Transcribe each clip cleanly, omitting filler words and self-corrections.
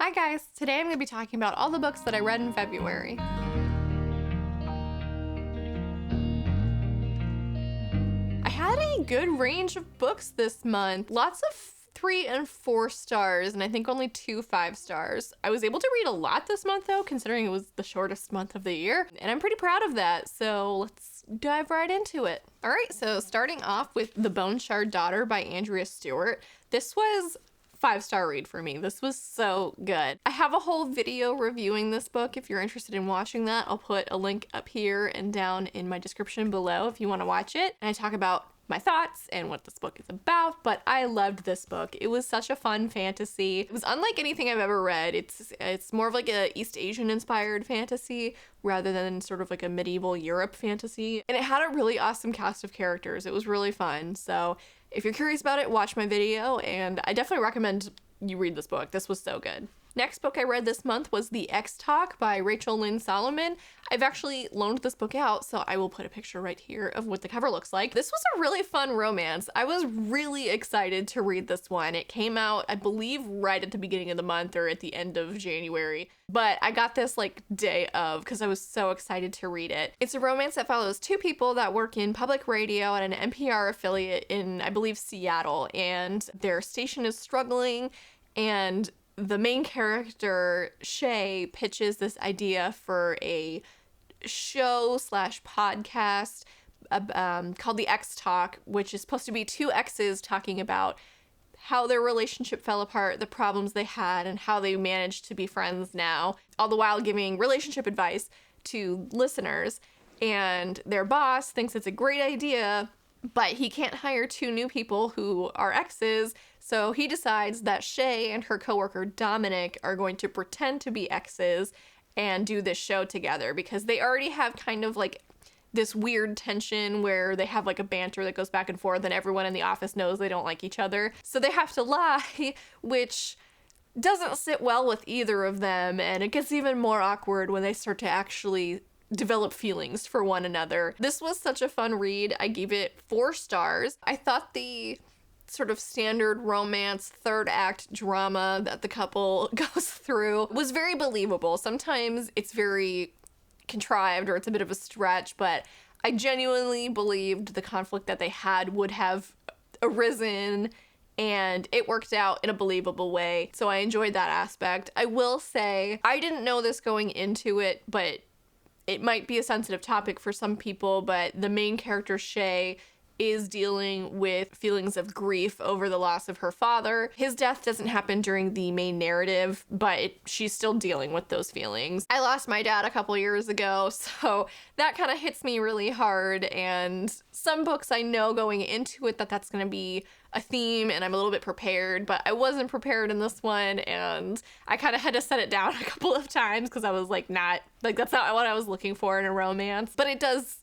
Hi guys, today I'm going to be talking about all the books that I read in February. I had a good range of books this month, lots of 3 and 4 stars, and I think only 2 5 stars. I was able to read a lot this month though, considering it was the shortest month of the year, and I'm pretty proud of that, so let's dive right into it. Alright, so starting off with The Bone Shard Daughter by Andrea Stewart. This was 5-star read for me. This was so good. I have a whole video reviewing this book. If you're interested in watching that, I'll put a link up here and down in my description below if you want to watch it. And I talk about my thoughts and what this book is about, but I loved this book. It was such a fun fantasy. It was unlike anything I've ever read. It's more of like a East Asian inspired fantasy rather than sort of like a medieval Europe fantasy. And it had a really awesome cast of characters. It was really fun. So if you're curious about it, watch my video, and I definitely recommend you read this book. This was so good. Next book I read this month was The X Talk by Rachel Lynn Solomon. I've actually loaned this book out, so I will put a picture right here of what the cover looks like. This was a really fun romance. I was really excited to read this one. It came out, I believe, right at the beginning of the month or at the end of January, but I got this like day of because I was so excited to read it. It's a romance that follows 2 people that work in public radio at an NPR affiliate in, I believe, Seattle, and their station is struggling, and the main character, Shay, pitches this idea for a show/podcast called The X Talk, which is supposed to be 2 exes talking about how their relationship fell apart, the problems they had, and how they managed to be friends now, all the while giving relationship advice to listeners. And their boss thinks it's a great idea, but he can't hire 2 new people who are exes, so he decides that Shay and her coworker Dominic are going to pretend to be exes and do this show together because they already have kind of like this weird tension where they have like a banter that goes back and forth and everyone in the office knows they don't like each other. So they have to lie, which doesn't sit well with either of them, and it gets even more awkward when they start to actually develop feelings for one another. This was such a fun read. I gave it 4 stars. I thought the sort of standard romance 3rd act drama that the couple goes through was very believable. Sometimes it's very contrived or it's a bit of a stretch, but I genuinely believed the conflict that they had would have arisen, and it worked out in a believable way. So I enjoyed that aspect. I will say, I didn't know this going into it, but it might be a sensitive topic for some people, but the main character, Shay, is dealing with feelings of grief over the loss of her father. His death doesn't happen during the main narrative, but she's still dealing with those feelings. I lost my dad a couple years ago, so that kind of hits me really hard, and some books I know going into it that's going to be a theme, and I'm a little bit prepared, but I wasn't prepared in this one, and I kind of had to set it down a couple of times because I was like, that's not what I was looking for in a romance. But it does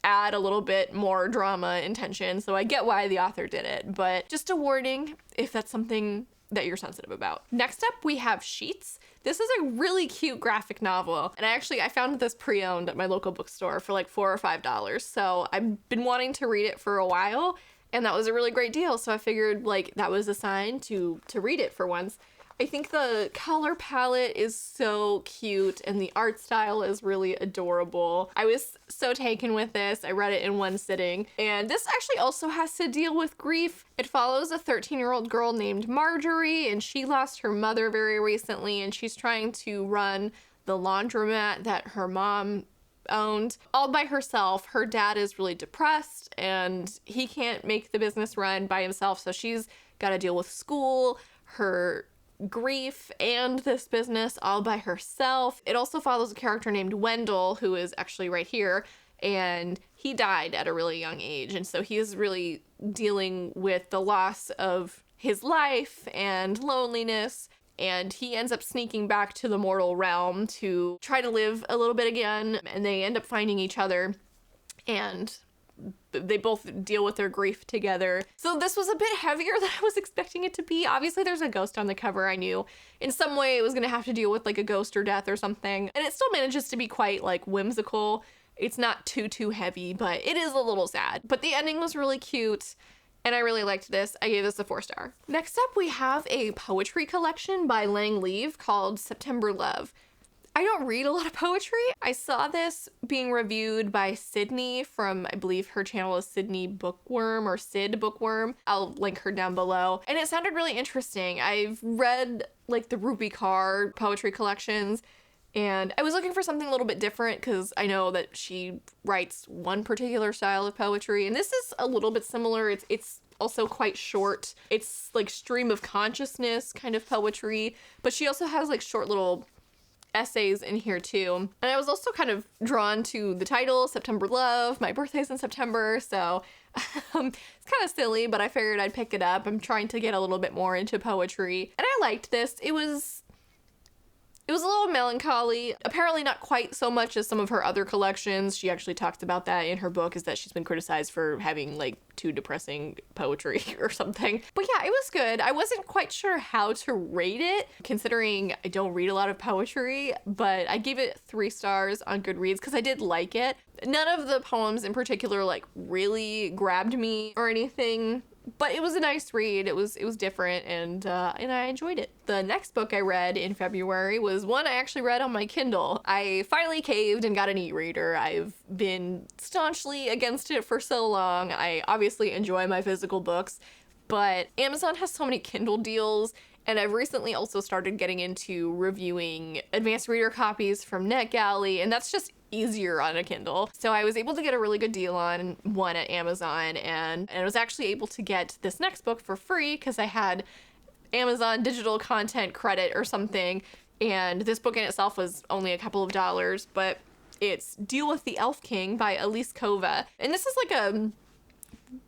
add a little bit more drama and tension, so I get why the author did it, but just a warning if that's something that you're sensitive about. Next up, we have Sheets. This is a really cute graphic novel, and I found this pre-owned at my local bookstore for like $4 or $5, so I've been wanting to read it for a while, and that was a really great deal, so I figured like that was a sign to read it for once. I think the color palette is so cute and the art style is really adorable. I was so taken with this. I read it in one sitting. And this actually also has to deal with grief. It follows a 13-year-old girl named Marjorie, and she lost her mother very recently, and she's trying to run the laundromat that her mom owned all by herself. Her dad is really depressed and he can't make the business run by himself, so she's got to deal with school, her grief, and this business all by herself. It also follows a character named Wendell, who is actually right here, and he died at a really young age, and so he is really dealing with the loss of his life and loneliness, and he ends up sneaking back to the mortal realm to try to live a little bit again, and they end up finding each other, and they both deal with their grief together. So this was a bit heavier than I was expecting it to be. Obviously there's a ghost on the cover. I knew in some way it was gonna have to deal with like a ghost or death or something, and it still manages to be quite like whimsical. It's not too heavy, but it is a little sad. But the ending was really cute. and I really liked this. I gave this a 4-star. Next up, we have a poetry collection by Lang Leave called September Love. I don't read a lot of poetry. I saw this being reviewed by Sydney from, I believe her channel is Sydney Bookworm or Sid Bookworm. I'll link her down below. And it sounded really interesting. I've read like the Ruby Carr poetry collections, and I was looking for something a little bit different because I know that she writes one particular style of poetry, and this is a little bit similar. It's also quite short. It's like stream of consciousness kind of poetry, but she also has like short little essays in here too. And I was also kind of drawn to the title, September Love. My birthday's in September, so it's kind of silly, but I figured I'd pick it up. I'm trying to get a little bit more into poetry, and I liked this. It was a little melancholy. Apparently not quite so much as some of her other collections. She actually talks about that in her book, is that she's been criticized for having like too depressing poetry or something. But yeah, it was good. I wasn't quite sure how to rate it, considering I don't read a lot of poetry, but I gave it 3 stars on Goodreads because I did like it. None of the poems in particular like really grabbed me or anything, but it was a nice read. It was different, and I enjoyed it. The next book I read in February was one I actually read on my Kindle. I finally caved and got an e-reader. I've been staunchly against it for so long. I obviously enjoy my physical books, but Amazon has so many Kindle deals, and I've recently also started getting into reviewing advanced reader copies from NetGalley, and that's just easier on a Kindle. So I was able to get a really good deal on one at Amazon, and I was actually able to get this next book for free because I had Amazon digital content credit or something, and this book in itself was only a couple of dollars, but it's Deal with the Elf King by Elise Kova. And this is like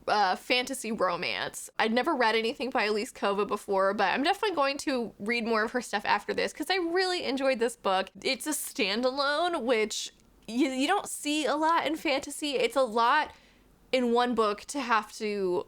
a fantasy romance. I'd never read anything by Elise Kova before, but I'm definitely going to read more of her stuff after this because I really enjoyed this book. It's a standalone, which you don't see a lot in fantasy. It's a lot in one book to have to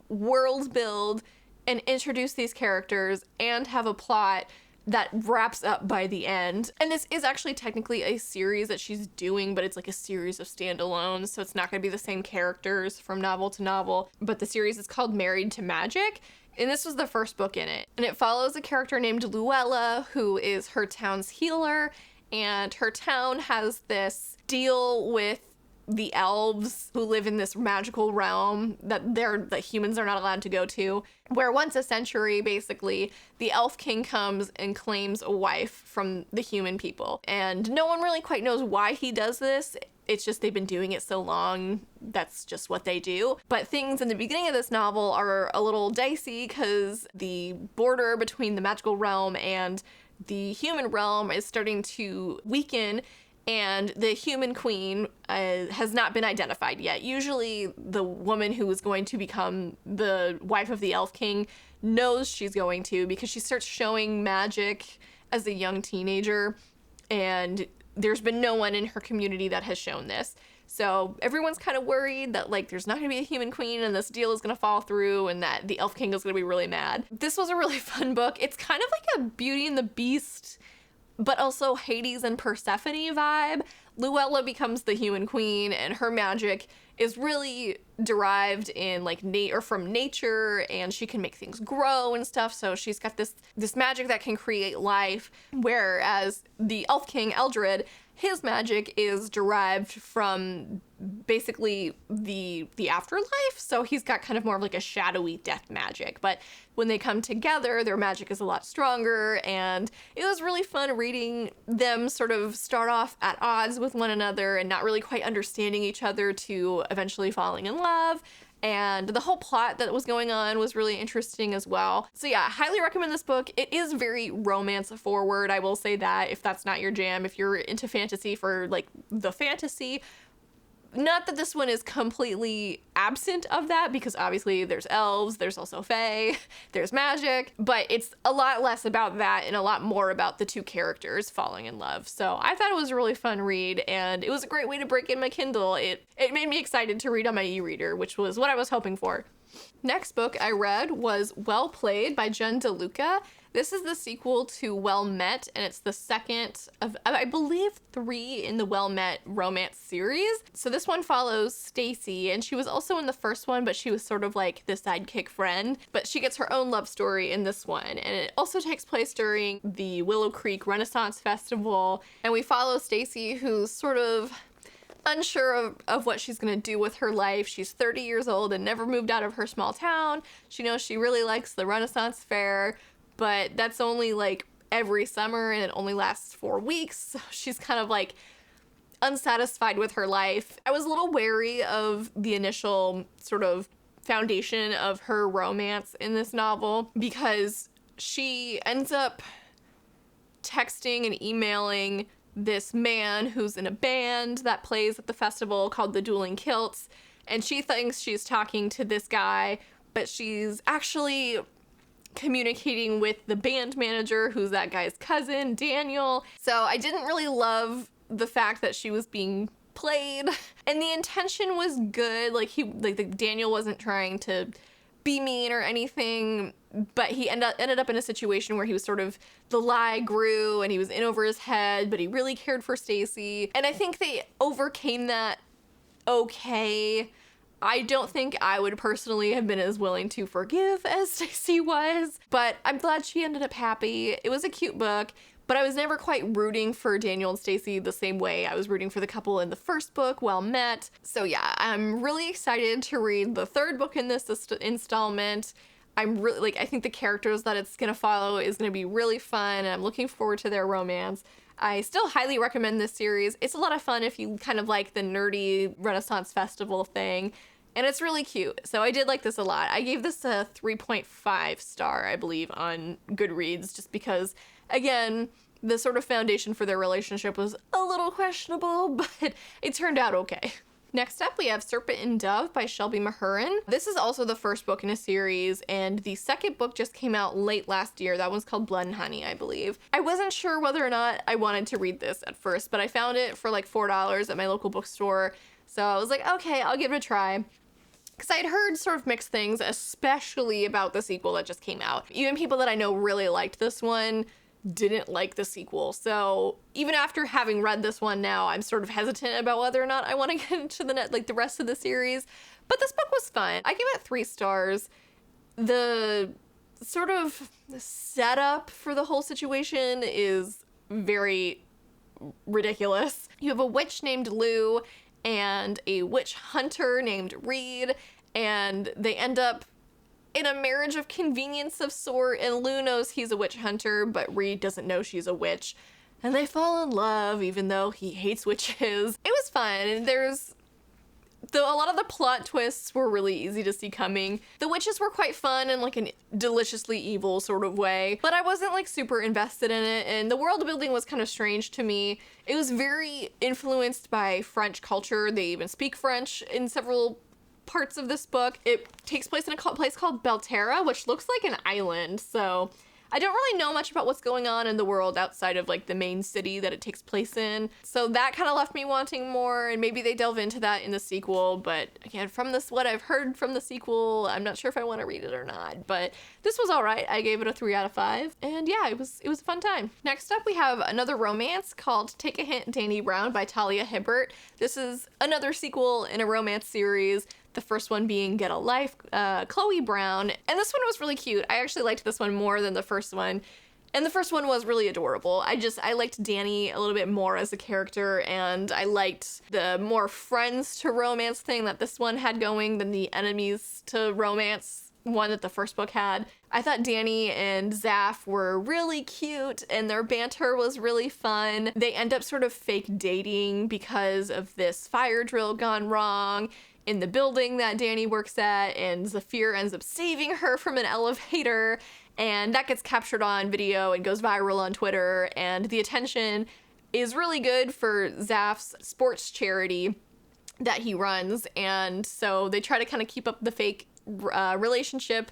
world build and introduce these characters and have a plot that wraps up by the end. And this is actually technically a series that she's doing, but it's like a series of standalones, so it's not going to be the same characters from novel to novel. But the series is called Married to Magic, and this was the first book in it. And it follows a character named Luella, who is her town's healer, and her town has this deal with the elves who live in this magical realm that humans are not allowed to go to, where once a century, basically, the Elf King comes and claims a wife from the human people. And no one really quite knows why he does this. It's just they've been doing it so long, that's just what they do. But things in the beginning of this novel are a little dicey because the border between the magical realm and the human realm is starting to weaken, and the human queen has not been identified yet. Usually the woman who is going to become the wife of the Elf King knows she's going to, because she starts showing magic as a young teenager, and there's been no one in her community that has shown this. So everyone's kind of worried that like there's not gonna be a human queen and this deal is gonna fall through and that the Elf King is gonna be really mad. This was a really fun book. It's kind of like a Beauty and the Beast, but also Hades and Persephone vibe. Luella becomes the human queen, and her magic is really derived in like from nature, and she can make things grow and stuff. So she's got this magic that can create life, whereas the Elf King Eldred, his magic is derived from basically the afterlife. So he's got kind of more of like a shadowy death magic. But when they come together, their magic is a lot stronger. And it was really fun reading them sort of start off at odds with one another and not really quite understanding each other to eventually falling in love. And the whole plot that was going on was really interesting as well. So yeah, highly recommend this book. It is very romance forward, I will say that, if that's not your jam. If you're into fantasy for like the fantasy, not that this one is completely absent of that, because obviously there's elves, there's also fae, there's magic, but it's a lot less about that and a lot more about the two characters falling in love. So I thought it was a really fun read, and it was a great way to break in my Kindle. It made me excited to read on my e-reader, which was what I was hoping for. Next book I read was Well Played by Jen DeLuca. This is the sequel to Well Met, and it's the second of, I believe, 3 in the Well Met romance series. So this one follows Stacy, and she was also in the first one, but she was sort of like the sidekick friend. But she gets her own love story in this one, and it also takes place during the Willow Creek Renaissance Festival. And we follow Stacy, who's sort of unsure of what she's gonna do with her life. She's 30 years old and never moved out of her small town. She knows she really likes the Renaissance Fair, but that's only like every summer and it only lasts 4 weeks. So she's kind of like unsatisfied with her life. I was a little wary of the initial sort of foundation of her romance in this novel because she ends up texting and emailing this man who's in a band that plays at the festival called the Dueling Kilts, and she thinks she's talking to this guy, but she's actually communicating with the band manager, who's that guy's cousin, Daniel. So I didn't really love the fact that she was being played, and the intention was good. Like Daniel wasn't trying to be mean or anything, but he ended up in a situation where he was sort of, the lie grew and he was in over his head, but he really cared for Stacy. And I think they overcame that okay. I don't think I would personally have been as willing to forgive as Stacy was, but I'm glad she ended up happy. It was a cute book, but I was never quite rooting for Daniel and Stacy the same way I was rooting for the couple in the first book, Well Met. So yeah, I'm really excited to read the third book in this installment. I'm really, like, I think the characters that it's gonna follow is gonna be really fun, and I'm looking forward to their romance. I still highly recommend this series. It's a lot of fun if you kind of like the nerdy Renaissance Festival thing, and it's really cute. So I did like this a lot. I gave this a 3.5 star, I believe, on Goodreads, just because, again, the sort of foundation for their relationship was a little questionable, but it turned out okay. Next up, we have Serpent Dove by Shelby Mahurin. This is also the first book in a series, and the second book just came out late last year. That one's called Blood and Honey, I believe. I wasn't sure whether or not I wanted to read this at first, but I found it for like $4 at my local bookstore, so I was like, okay, I'll give it a try. Because I'd heard sort of mixed things, especially about the sequel that just came out. Even people that I know really liked this one didn't like the sequel. So even after having read this one now, I'm sort of hesitant about whether or not I want to get into the rest of the series. But this book was fun. I give it 3 stars. The sort of setup for the whole situation is very ridiculous. You have a witch named Lou and a witch hunter named Reed, and they end up in a marriage of convenience of sort, and Lou knows he's a witch hunter, but Reed doesn't know she's a witch, and they fall in love even though he hates witches. It was fun, and a lot of the plot twists were really easy to see coming. The witches were quite fun in like a deliciously evil sort of way, but I wasn't like super invested in it, and the world building was kind of strange to me. It was very influenced by French culture. They even speak French in several parts of this book. It takes place in a place called Belterra, which looks like an island, so I don't really know much about what's going on in the world outside of like the main city that it takes place in. So that kind of left me wanting more, and maybe they delve into that in the sequel, but again, from what I've heard from the sequel, I'm not sure if I want to read it or not. But this was all right. I gave it a 3 out of 5, and yeah, it was a fun time. Next up, we have another romance called Take a Hint, Danny Brown by Talia Hibbert. This is another sequel in a romance series. The first one being Get a Life, Chloe Brown. And this one was really cute. I actually liked this one more than the first one. And the first one was really adorable. I liked Danny a little bit more as a character, and I liked the more friends to romance thing that this one had going than the enemies to romance one that the first book had. I thought Danny and Zaf were really cute, and their banter was really fun. They end up sort of fake dating because of this fire drill gone wrong in the building that Danny works at, and Zafir ends up saving her from an elevator, and that gets captured on video and goes viral on Twitter, and the attention is really good for Zaf's sports charity that he runs, and so they try to kind of keep up the fake relationship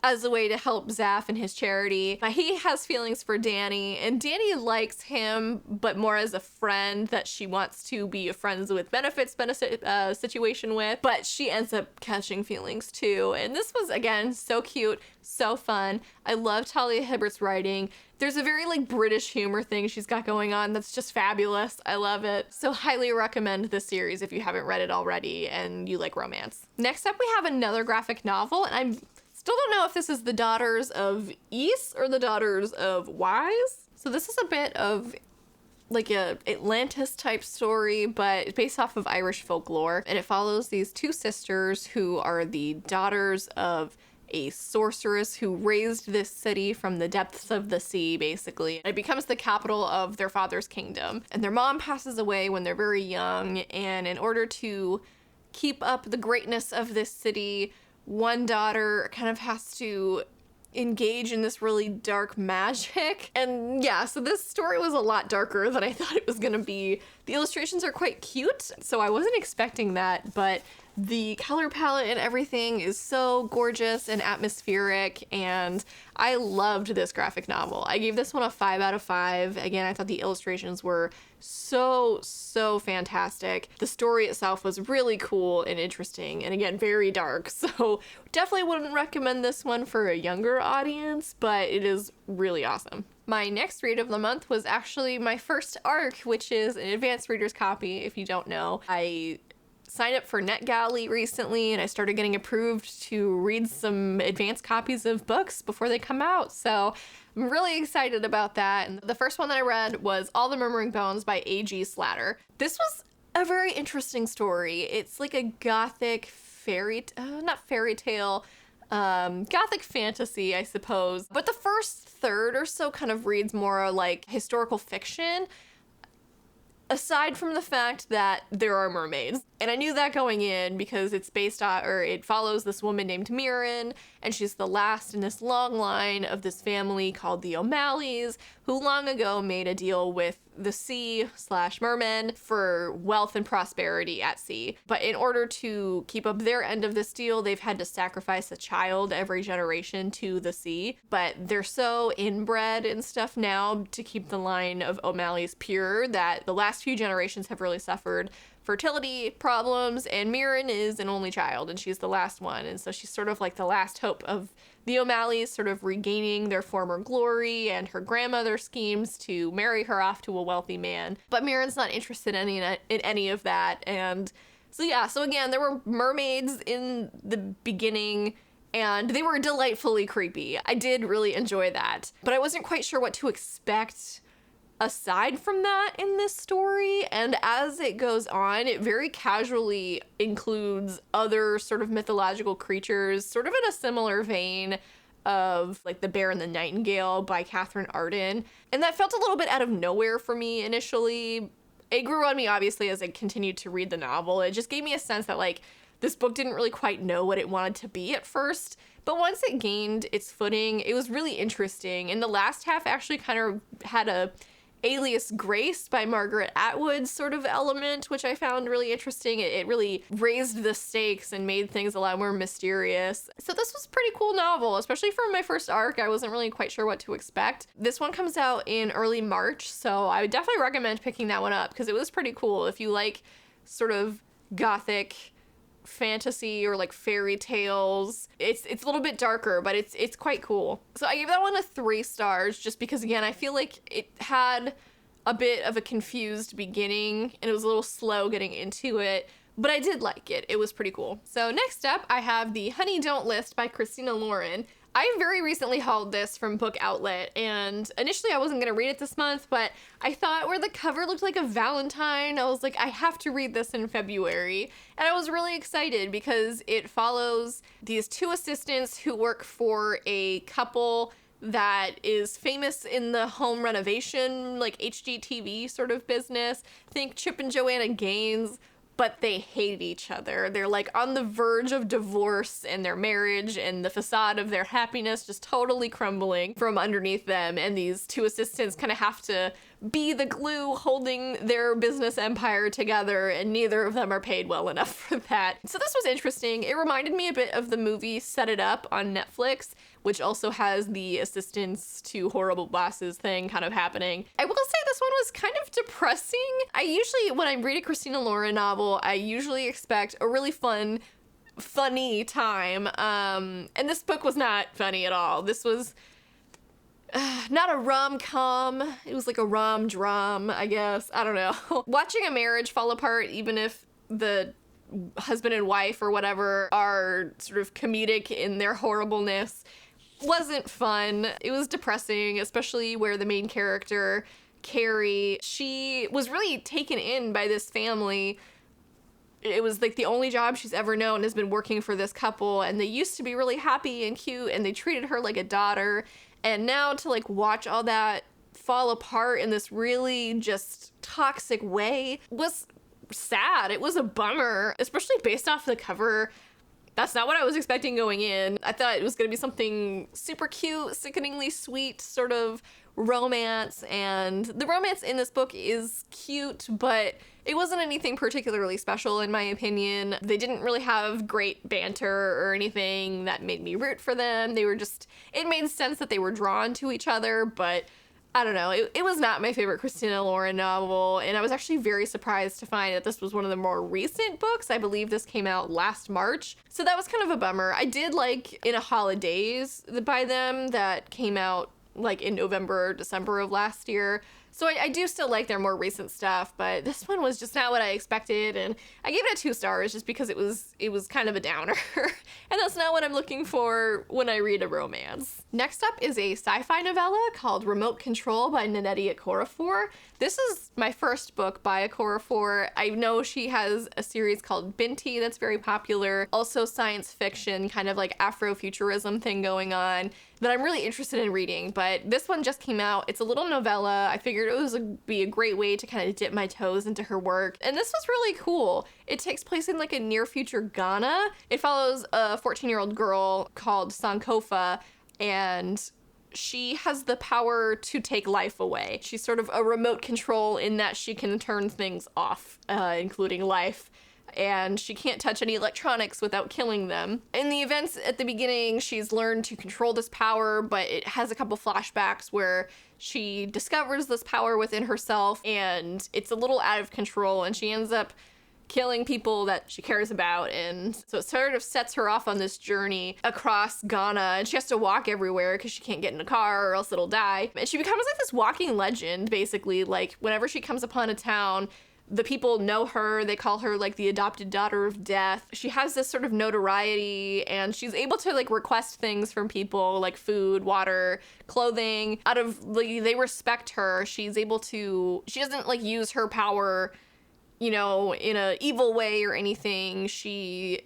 as a way to help Zaph and his charity. He has feelings for Danny, and Danny likes him, but more as a friend that she wants to be a friends with benefits situation with, but she ends up catching feelings too. And this was, again, so cute, so fun. I love Talia Hibbert's writing. There's a very like British humor thing she's got going on that's just fabulous. I love it. So highly recommend this series if you haven't read it already and you like romance. Next up, we have another graphic novel, and I still don't know if this is the Daughters of Ys or the Daughters of Wise. So this is a bit of like a Atlantis type story, but it's based off of Irish folklore, and it follows these two sisters who are the daughters of a sorceress who raised this city from the depths of the sea, basically. It becomes the capital of their father's kingdom. And their mom passes away when they're very young, and in order to keep up the greatness of this city, one daughter kind of has to engage in this really dark magic. And yeah, so this story was a lot darker than I thought it was gonna be. The illustrations are quite cute, so I wasn't expecting that, but the color palette and everything is so gorgeous and atmospheric, and I loved this graphic novel. I gave this one a 5 out of 5. Again, I thought the illustrations were so fantastic. The story itself was really cool and interesting, and again, very dark, so definitely wouldn't recommend this one for a younger audience, but it is really awesome. My next read of the month was actually my first ARC, which is an advanced reader's copy, if you don't know. I signed up for NetGalley recently, and I started getting approved to read some advanced copies of books before they come out, so I'm really excited about that. And the first one that I read was All the Murmuring Bones by A.G. Slatter. This was a very interesting story. It's like a gothic gothic fantasy, I suppose. But the first third or so kind of reads more like historical fiction, aside from the fact that there are mermaids. And I knew that going in because it's based on, or it follows this woman named Mirren, and she's the last in this long line of this family called the O'Malleys, who long ago made a deal with the sea/mermen for wealth and prosperity at sea. But in order to keep up their end of this deal, they've had to sacrifice a child every generation to the sea. But they're so inbred and stuff now to keep the line of O'Malleys pure that the last few generations have really suffered fertility problems, and Mirren is an only child, and she's the last one, and so she's sort of like the last hope of the O'Malleys sort of regaining their former glory, and her grandmother schemes to marry her off to a wealthy man, but Mirren's not interested in any of that. And so yeah, so again, there were mermaids in the beginning, and they were delightfully creepy. I did really enjoy that, but I wasn't quite sure what to expect aside from that in this story. And as it goes on, it very casually includes other sort of mythological creatures, sort of in a similar vein of like The Bear and the Nightingale by Catherine Arden. And that felt a little bit out of nowhere for me initially. It grew on me, obviously, as I continued to read the novel. It just gave me a sense that like this book didn't really quite know what it wanted to be at first. But once it gained its footing, it was really interesting. And the last half actually kind of had a Alias Grace by Margaret Atwood sort of element, which I found really interesting. It really raised the stakes and made things a lot more mysterious. So this was a pretty cool novel, especially for my first ARC. I wasn't really quite sure what to expect. This one comes out in early March, so I would definitely recommend picking that one up because it was pretty cool. If you like sort of gothic fantasy or like fairy tales, it's a little bit darker, but it's quite cool. So I gave that one a 3 stars just because, again, I feel like it had a bit of a confused beginning and it was a little slow getting into it, but I did like it. It was pretty cool. So next up, I have the Honey Don't List by Christina Lauren. I very recently hauled this from Book Outlet, and initially I wasn't going to read it this month, but I thought where the cover looked like a Valentine, I was like, I have to read this in February. And I was really excited because it follows these 2 assistants who work for a couple that is famous in the home renovation, like HGTV sort of business. Think Chip and Joanna Gaines, but they hate each other. They're like on the verge of divorce and their marriage, and the facade of their happiness just totally crumbling from underneath them. And these 2 assistants kind of have to be the glue holding their business empire together, and neither of them are paid well enough for that. So this was interesting. It reminded me a bit of the movie Set It Up on Netflix, which also has the assistants to horrible bosses thing kind of happening. I will say this one was kind of depressing. I usually, when I read a Christina Lauren novel, I usually expect a really funny time. And this book was not funny at all. This was not a rom-com. It was like a rom-dram, I guess. I don't know. Watching a marriage fall apart, even if the husband and wife or whatever are sort of comedic in their horribleness, wasn't fun. It was depressing, especially where the main character, Carrie, she was really taken in by this family. It was like the only job she's ever known has been working for this couple, and they used to be really happy and cute, and they treated her like a daughter. And now to like watch all that fall apart in this really just toxic way was sad. It was a bummer, especially based off the cover. That's not what I was expecting going in. I thought it was going to be something super cute, sickeningly sweet sort of romance, and the romance in this book is cute, but it wasn't anything particularly special in my opinion. They didn't really have great banter or anything that made me root for them. They were just, it made sense that they were drawn to each other, but I don't know. It was not my favorite Christina Lauren novel, and I was actually very surprised to find that this was one of the more recent books. I believe this came out last March, so that was kind of a bummer. I did like In a Holidays by them that came out like in November or December of last year. So I do still like their more recent stuff, but this one was just not what I expected, and I gave it 2 stars just because it was kind of a downer, and that's not what I'm looking for when I read a romance. Next up is a sci-fi novella called Remote Control by Nnedi Okorafor. This is my first book by Okorafor. I know she has a series called Binti that's very popular, also science fiction, kind of like Afrofuturism thing going on that I'm really interested in reading, but this one just came out. It's a little novella. I figured it would be a great way to kind of dip my toes into her work, and this was really cool. It takes place in like a near future Ghana. It follows a 14-year-old girl called Sankofa, and she has the power to take life away. She's sort of a remote control in that she can turn things off, including life, and she can't touch any electronics without killing them. In the events at the beginning, she's learned to control this power, but it has a couple flashbacks where she discovers this power within herself, and it's a little out of control, and she ends up killing people that she cares about, and so it sort of sets her off on this journey across Ghana, and she has to walk everywhere because she can't get in a car or else it'll die. And she becomes like this walking legend, basically. Like whenever she comes upon a town, the people know her. They call her like the adopted daughter of death. She has this sort of notoriety, and she's able to like request things from people like food, water, clothing. Out of like, they respect her. She's able to, she doesn't like use her power, you know, in a evil way or anything. She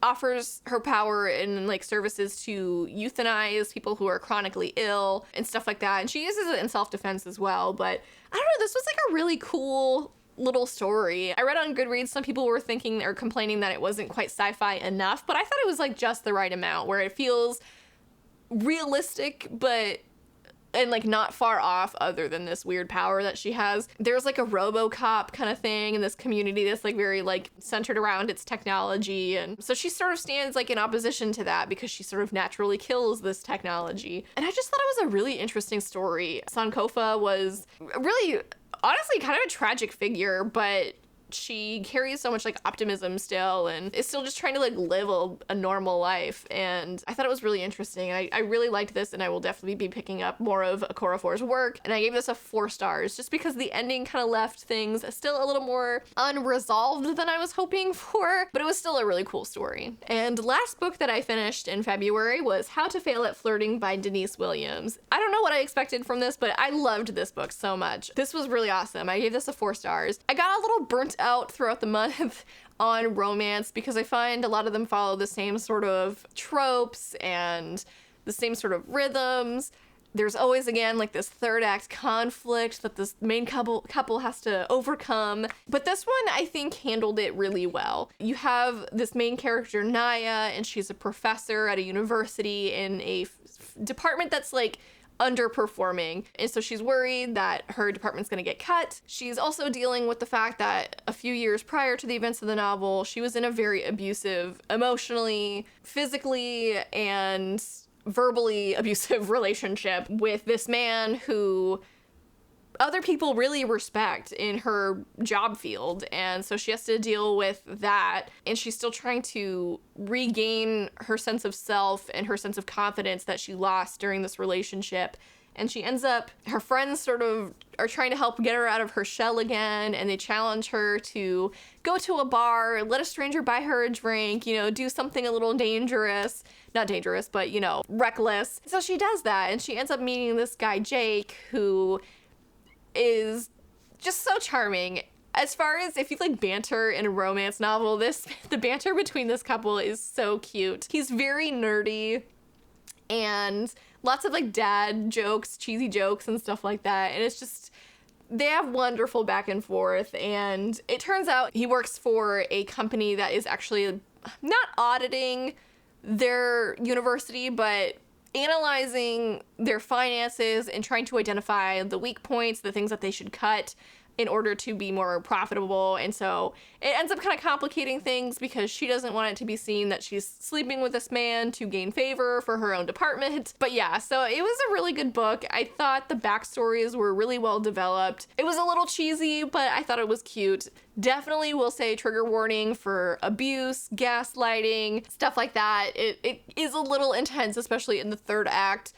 offers her power in like services to euthanize people who are chronically ill and stuff like that. And she uses it in self-defense as well. But I don't know, this was like a really cool little story. I read on Goodreads, some people were thinking or complaining that it wasn't quite sci-fi enough, but I thought it was like just the right amount where it feels realistic, but and like not far off other than this weird power that she has. There's like a RoboCop kind of thing in this community that's like very like centered around its technology, and so she sort of stands like in opposition to that because she sort of naturally kills this technology. And I just thought it was a really interesting story. Sankofa was really honestly kind of a tragic figure, but she carries so much like optimism still and is still just trying to like live a normal life. And I thought it was really interesting. I really liked this, and I will definitely be picking up more of Okorafor's work. And I gave this a 4 stars just because the ending kind of left things still a little more unresolved than I was hoping for, but it was still a really cool story. And last book that I finished in February was How to Fail at Flirting by Denise Williams. I don't know what I expected from this, but I loved this book so much. This was really awesome. I gave this a 4 stars. I got a little burnt out throughout the month on romance because I find a lot of them follow the same sort of tropes and the same sort of rhythms. There's always, again, like this third act conflict that this main couple has to overcome. But this one, I think, handled it really well. You have this main character, Naya, and she's a professor at a university in a department that's like underperforming, and so she's worried that her department's gonna get cut. She's also dealing with the fact that a few years prior to the events of the novel, she was in a very abusive, emotionally, physically, and verbally abusive relationship with this man who other people really respect in her job field. And so she has to deal with that. And she's still trying to regain her sense of self and her sense of confidence that she lost during this relationship. And she ends up, her friends sort of are trying to help get her out of her shell again. And they challenge her to go to a bar, let a stranger buy her a drink, you know, do something a little dangerous. Not dangerous, but, you know, reckless. So she does that. And she ends up meeting this guy, Jake, who is just so charming. As far as if you like banter in a romance novel, the banter between this couple is so cute. He's very nerdy and lots of like dad jokes, cheesy jokes and stuff like that. And it's just, they have wonderful back and forth. And it turns out he works for a company that is actually not auditing their university, but analyzing their finances and trying to identify the weak points, the things that they should cut in order to be more profitable. And so it ends up kind of complicating things because she doesn't want it to be seen that she's sleeping with this man to gain favor for her own department. But yeah, so it was a really good book. I thought the backstories were really well developed. It was a little cheesy, but I thought it was cute. Definitely will say trigger warning for abuse, gaslighting, stuff like that. It is a little intense, especially in the third act.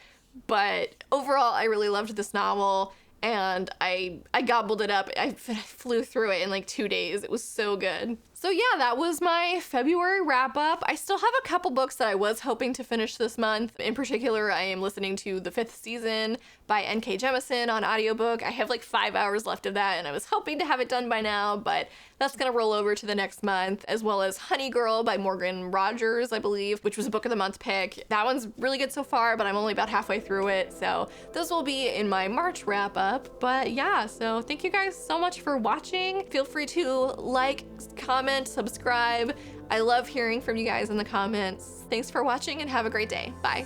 But overall, I really loved this novel. And I gobbled it up. I flew through it in like 2 days. It was so good. So yeah, that was my February wrap up. I still have a couple books that I was hoping to finish this month. In particular, I am listening to The Fifth Season by N.K. Jemisin on audiobook. I have like 5 hours left of that and I was hoping to have it done by now, but that's gonna roll over to the next month, as well as Honey Girl by Morgan Rogers, I believe, which was a book of the month pick. That one's really good so far, but I'm only about halfway through it. So those will be in my March wrap up. But yeah, so thank you guys so much for watching. Feel free to like, comment, subscribe. I love hearing from you guys in the comments. Thanks for watching and have a great day. Bye.